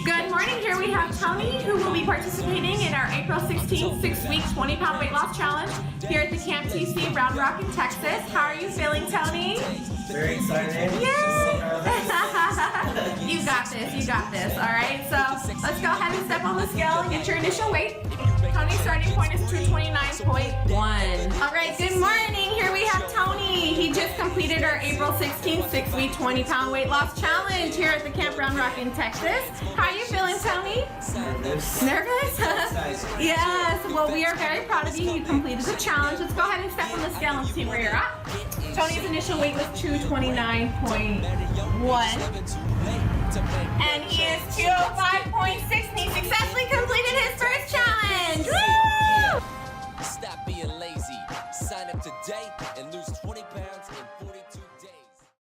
Good morning. Here we have Tony, who will be participating in our April 16th 6-week 20-pound weight loss challenge here at the Camp TC Round Rock in Texas. How are you feeling, Tony? Very excited. Yay! You got this. You got this. All right. So let's go ahead and step on the scale and get your initial weight. Tony's starting point is 229.1. All right. Good morning. Here we have Tony. He just completed our April 16th 6-week 20-pound weight loss challenge here at the Camp Round Rock in Texas. How are you feeling, Tony? Nervous. Nervous? Yes. Well, we are very proud of you. You completed the challenge. Let's go ahead and step on the scale and see where you're at. Tony's initial weight was 229.1. And he is 205.6, and he successfully completed his first challenge. Woo! Stop being lazy. Sign up today and lose 20.